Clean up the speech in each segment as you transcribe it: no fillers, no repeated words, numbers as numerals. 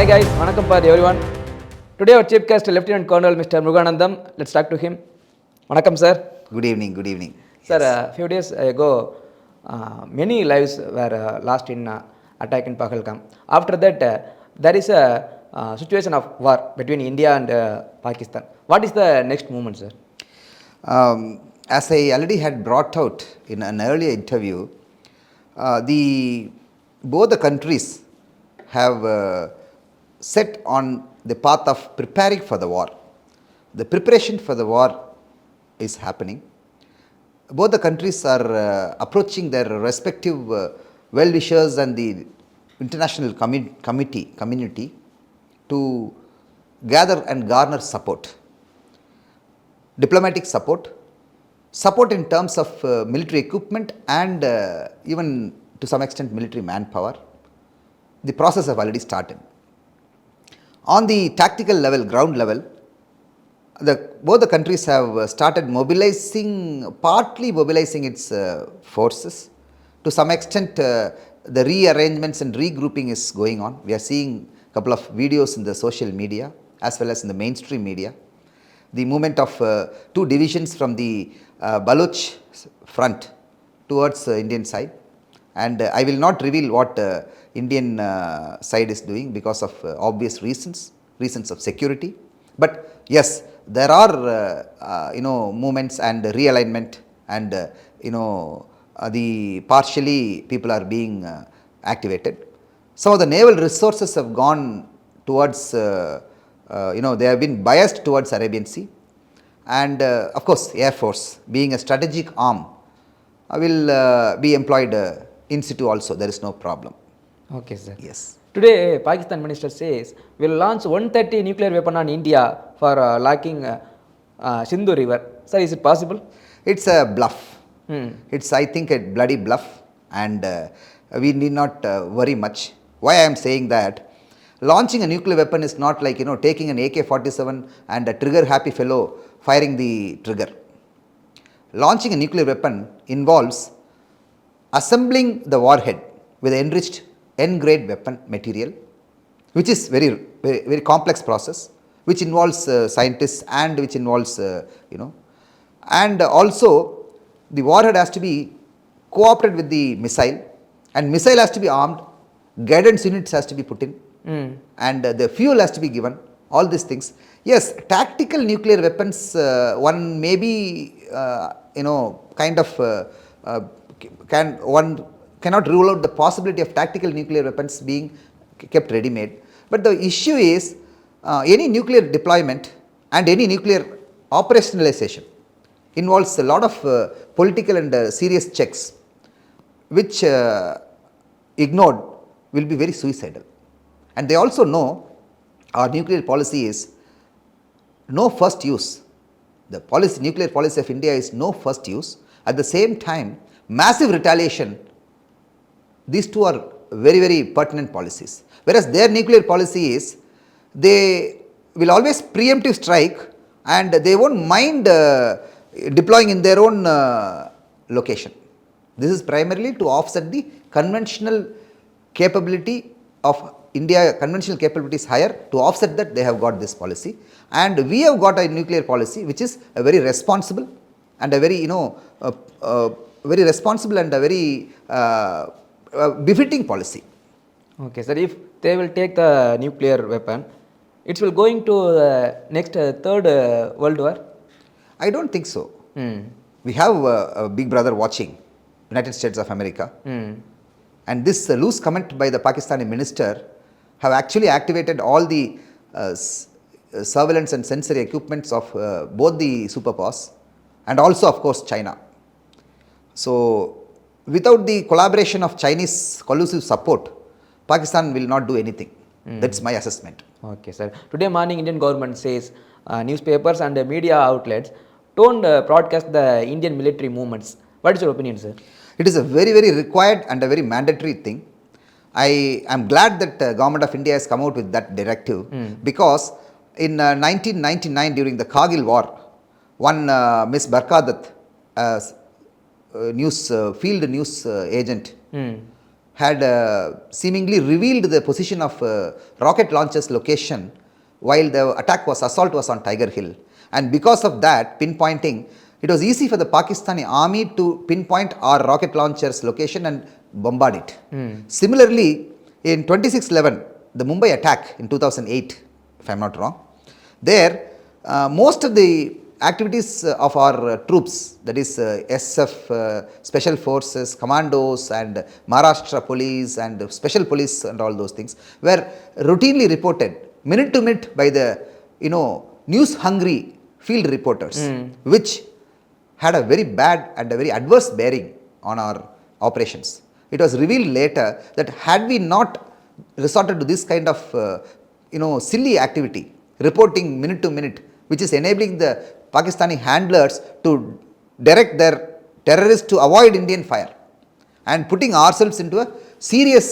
Hi guys, vanakkam for everyone. Today our chief guest Lieutenant Colonel Mr. Muruganandam. Let's talk to him. Vanakkam sir. Good evening, good evening. Sir, Yes. a few days ago, many lives were lost in attack in Pahalgam. After that, there is a situation of war between India and Pakistan. What is the next movement, sir? As I already had brought out in an earlier interview, both the countries have set on the path of preparing for the war. The preparation for the war is happening. Both the countries are approaching their respective well-wishers and the international community to gather and garner support. Diplomatic support, support in terms of military equipment and even to some extent military manpower. The process have already started. On the tactical level, ground level, both the countries have started partly mobilizing its forces. To some extent, the rearrangements and regrouping is going on. We are seeing a couple of videos in the social media as well as in the mainstream media. The movement of two divisions from the Baloch front towards Indian side. And I will not reveal what Indian side is doing because of obvious reasons of security. But yes, there are movements and realignment and the partially people are being activated. Some of the naval resources have gone towards they have been biased towards Arabian Sea, and of course Air Force being a strategic arm will be employed in situ also. There is no problem. Okay, sir. Yes. Today, Pakistan minister says we'll launch 130 nuclear weapon on India for locking Sindhu River. Sir, is it possible? It's a bluff. It's, I think, a bloody bluff, and we need not worry much. Why I am saying that? Launching a nuclear weapon is not like taking an AK-47 and a trigger-happy fellow firing the trigger. Launching a nuclear weapon involves assembling the warhead with enriched N-grade weapon material, which is very complex process, which involves scientists and which involves and also the warhead has to be co-opted with the missile, and missile has to be armed, guidance units has to be put in, and the fuel has to be given. All these things. Yes, tactical nuclear weapons. One may be one cannot rule out the possibility of tactical nuclear weapons being kept ready-made. But the issue is any nuclear deployment and any nuclear operationalization involves a lot of political and serious checks, which ignored will be very suicidal. And they also know our nuclear policy is no first use. The nuclear policy of India is no first use. At the same time, massive retaliation. These two are very, very pertinent policies. Whereas their nuclear policy is they will always preemptive strike and they won't mind deploying in their own location. This is primarily to offset the conventional capability of India. Conventional capability is higher. To offset that, they have got this policy. And we have got a nuclear policy which is a very responsible and a very, very responsible and a very befitting policy. Okay, sir. If they will take the nuclear weapon, it will going to the next third World War? I don't think so. We have a big brother watching, United States of America. And this loose comment by the Pakistani minister have actually activated all the surveillance and sensory equipments of both the superpowers and also, of course, China. So, without the collaboration of Chinese collusive support, Pakistan will not do anything. That's my assessment. Okay, sir. Today morning, Indian government says newspapers and media outlets don't broadcast the Indian military movements. What is your opinion, sir? It is a very, very required and a very mandatory thing. I am glad that Government of India has come out with that directive because in 1999 during the Kargil war, one Miss Barkadat, field news agent, had seemingly revealed the position of rocket launcher's location while the assault was on Tiger Hill. And because of that pinpointing, it was easy for the Pakistani army to pinpoint our rocket launcher's location and bombard it. Similarly, in 26/11, the Mumbai attack in 2008, if I am not wrong, there most of the activities of our troops, that is SF, special forces, commandos and Maharashtra police and special police and all those things, were routinely reported minute to minute by the news hungry field reporters, which had a very bad and a very adverse bearing on our operations. It was revealed later that had we not resorted to this kind of silly activity, reporting minute to minute, which is enabling the Pakistani handlers to direct their terrorists to avoid Indian fire and putting ourselves into a serious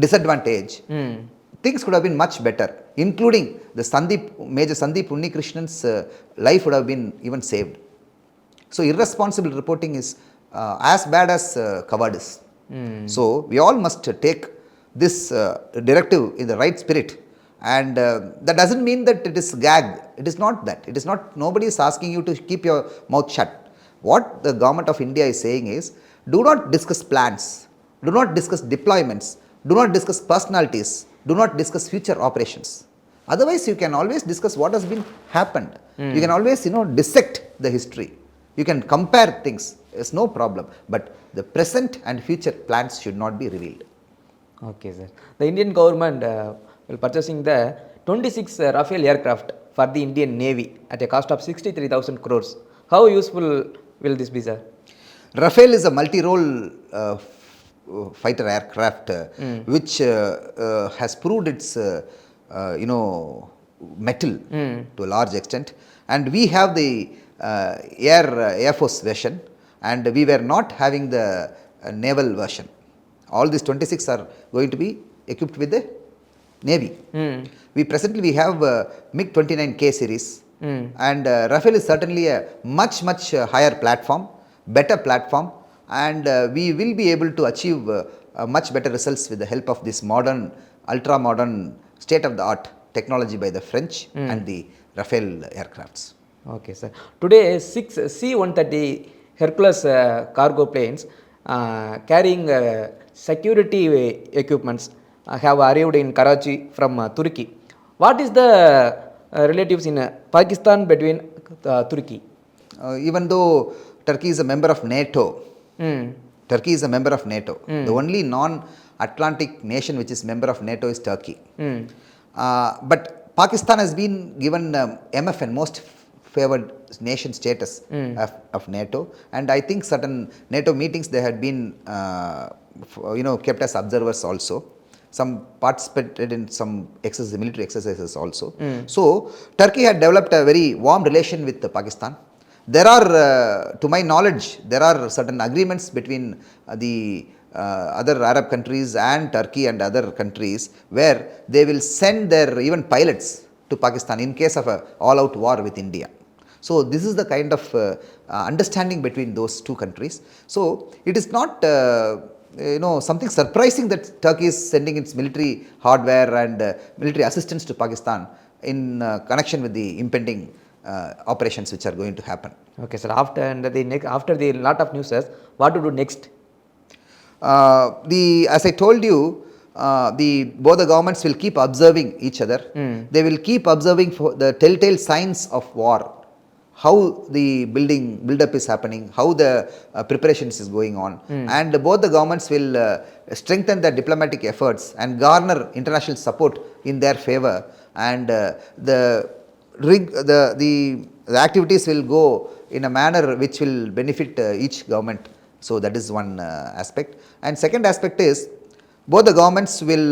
disadvantage, things could have been much better, including the Major 𝗙𝗵𝗍 𝗔𝗀𝘀𝗀 life would have been even saved. So irresponsible reporting is as bad as cowardice. So we all must take this directive in the right spirit, and that doesn't mean that it is gag. It is not that. It is not. Nobody is asking you to keep your mouth shut. What the government of India is saying is, do not discuss plans, do not discuss deployments, do not discuss personalities, do not discuss future operations. Otherwise, you can always discuss what has been happened. You can always dissect the history. You can compare things. It's no problem. But the present and future plans should not be revealed. Okay, sir. The Indian government will purchasing the 26 Rafael aircraft for the Indian Navy at a cost of 63,000 crores. How useful will this be, sir? Rafael is a multi-role fighter aircraft which has proved its mettle to a large extent, and we have the Air Force version, and we were not having the naval version. All these 26 are going to be equipped with the Navy. We presently have MiG-29K series, and Rafael is certainly a much higher platform, better platform, and we will be able to achieve much better results with the help of this modern, ultra modern, state of the art technology by the French and the Rafael aircrafts. Okay, sir. Today, 6 C-130 Hercules cargo planes carrying security equipments have arrived in Karachi from Turkey. What is the relatives in Pakistan between Turkey? Even though Turkey is a member of NATO, Turkey is a member of NATO. The only non-Atlantic nation which is member of NATO is Turkey. But Pakistan has been given MFN, most favored nation status of NATO, and I think certain NATO meetings they had been kept as observers also. Some participated in some military exercises also. So Turkey had developed a very warm relation with Pakistan. There are, to my knowledge, there are certain agreements between the other Arab countries and Turkey and other countries where they will send their even pilots to Pakistan in case of an all-out war with India. So this is the kind of understanding between those two countries. So it is not something surprising that Turkey is sending its military hardware and military assistance to Pakistan in connection with the impending operations which are going to happen. Okay, sir. After the lot of news, what to do next? As I told you, both the governments will keep observing each other. They will keep observing for the telltale signs of war, how the build-up is happening, how the preparations is going on, and both the governments will strengthen their diplomatic efforts and garner international support in their favor, and the activities will go in a manner which will benefit each government. So that is one aspect. And second aspect is, both the governments will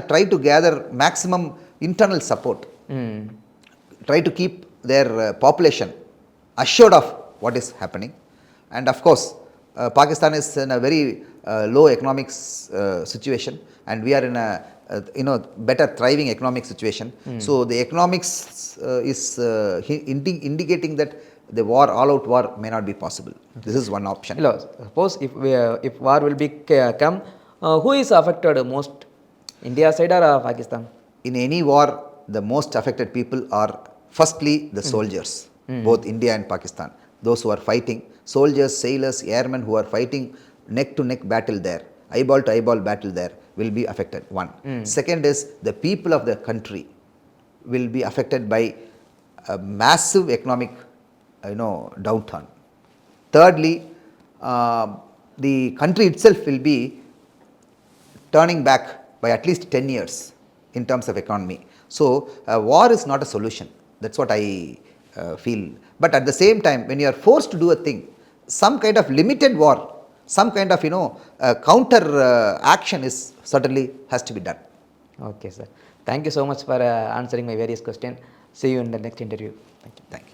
try to gather maximum internal support, try to keep their population assured of what is happening. And of course, Pakistan is in a very low economic situation, and we are in a better thriving economic situation. So the economics is indicating that the war, all-out war may not be possible. This is one option. Hello, suppose if war will be come, who is affected most? India side or Pakistan? In any war, the most affected people are firstly the soldiers, both India and Pakistan. Those who are fighting, soldiers, sailors, airmen who are fighting neck to neck battle there, eyeball to eyeball battle there, will be affected. One. Second is the people of the country will be affected by a massive economic downturn. Thirdly, the country itself will be turning back by at least 10 years in terms of economy. So, war is not a solution. That's what I feel. But at the same time, when you are forced to do a thing, some kind of limited war, some kind of counter action is certainly has to be done. Okay, sir. Thank you so much for answering my various questions. See you in the next interview. Thank you. Thank you.